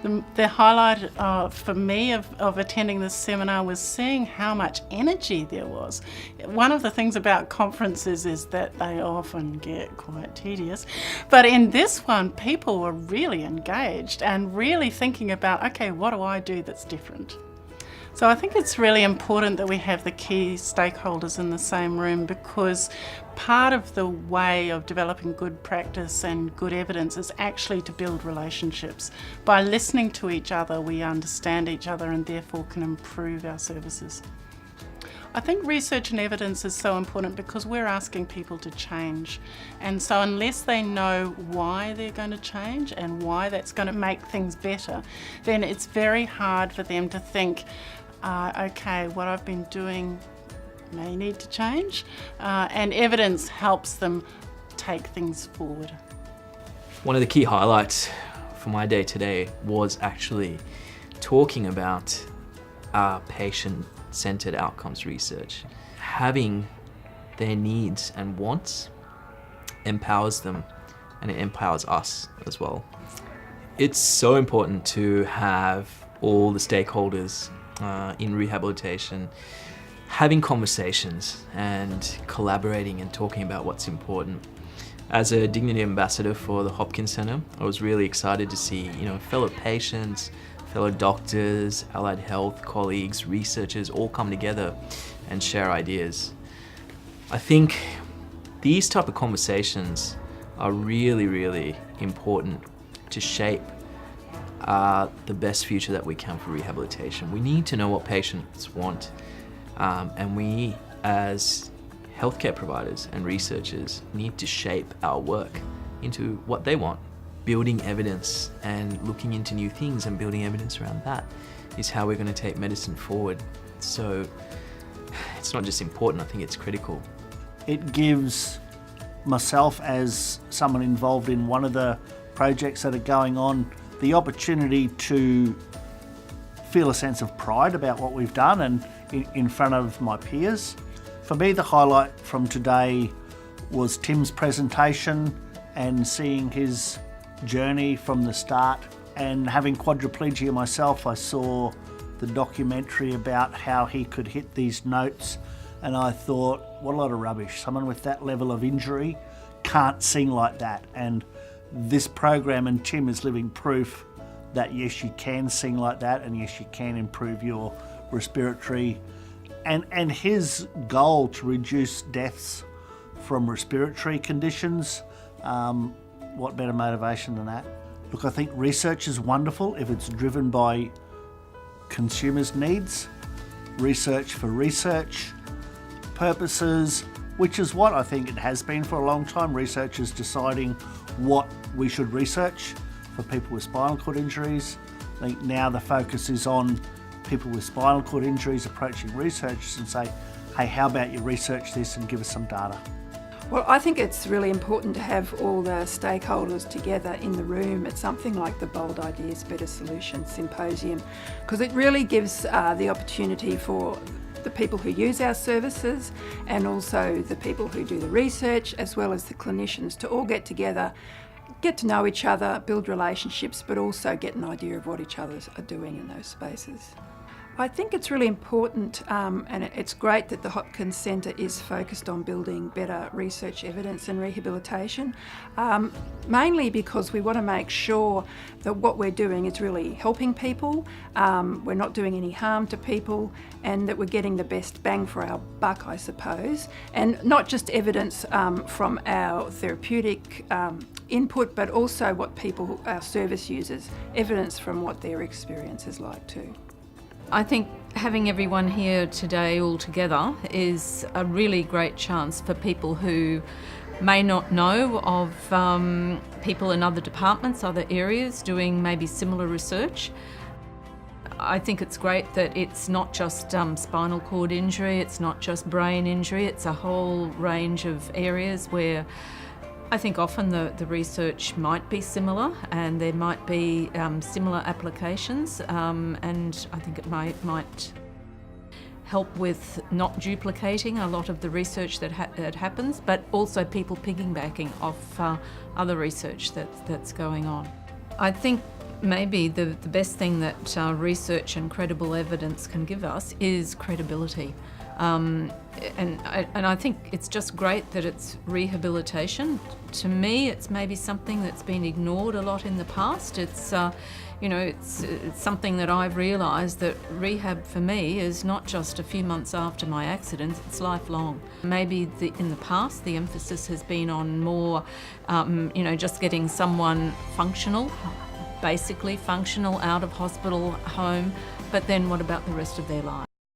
The highlight for me of attending this seminar was seeing how much energy there was. One of the things about conferences is that they often get quite tedious, but in this one people were really engaged and really thinking about, okay, what do I do that's different? So I think it's really important that we have the key stakeholders in the same room, because part of the way of developing good practice and good evidence is actually to build relationships. By listening to each other, we understand each other and therefore can improve our services. I think research and evidence is so important because we're asking people to change. And so unless they know why they're going to change and why that's going to make things better, then it's very hard for them to think, okay, what I've been doing may need to change, and evidence helps them take things forward. One of the key highlights for my day today was actually talking about patient-centered outcomes research. Having their needs and wants empowers them, and it empowers us as well. It's so important to have all the stakeholders in rehabilitation having conversations and collaborating and talking about what's important. As a Dignity Ambassador for the Hopkins Centre, I was really excited to see, fellow patients, fellow doctors, allied health colleagues, researchers all come together and share ideas. I think these type of conversations are really, really important to shape the best future that we can for rehabilitation. We need to know what patients want, and we as healthcare providers and researchers need to shape our work into what they want. Building evidence and looking into new things and building evidence around that is how we're going to take medicine forward. So it's not just important, I think it's critical. It gives myself, as someone involved in one of the projects that are going on, the opportunity to feel a sense of pride about what we've done and in front of my peers. For me, the highlight from today was Tim's presentation and seeing his journey from the start. And having quadriplegia myself, I saw the documentary about how he could hit these notes, and I thought, what a lot of rubbish. Someone with that level of injury can't sing like that. And this program and Tim is living proof that yes, you can sing like that, and yes, you can improve your respiratory. And his goal to reduce deaths from respiratory conditions, what better motivation than that? Look, I think research is wonderful if it's driven by consumers' needs, research for research purposes, which is what I think it has been for a long time. Researchers deciding what we should research for people with spinal cord injuries. I think now the focus is on people with spinal cord injuries approaching researchers and say, hey, how about you research this and give us some data? Well, I think it's really important to have all the stakeholders together in the room at something like the Bold Ideas, Better Solutions Symposium, because it really gives the opportunity for the people who use our services and also the people who do the research, as well as the clinicians, to all get together, get to know each other, build relationships, but also get an idea of what each other are doing in those spaces. I think it's really important, and it's great that the Hopkins Centre is focused on building better research evidence and rehabilitation, mainly because we want to make sure that what we're doing is really helping people, we're not doing any harm to people, and that we're getting the best bang for our buck, I suppose, and not just evidence from our therapeutic input, but also what people, our service users, evidence from what their experience is like too. I think having everyone here today all together is a really great chance for people who may not know of people in other departments, other areas doing maybe similar research. I think it's great that it's not just spinal cord injury, it's not just brain injury, it's a whole range of areas where I think often the research might be similar and there might be similar applications, and I think it might help with not duplicating a lot of the research that happens, but also people piggybacking off other research that's going on. I think maybe the best thing that research and credible evidence can give us is credibility. And I think it's just great that it's rehabilitation. To me, it's maybe something that's been ignored a lot in the past. It's it's something that I've realised that rehab for me is not just a few months after my accident, it's lifelong. Maybe in the past the emphasis has been on more, just getting someone functional, basically functional, out of hospital, home, but then what about the rest of their life?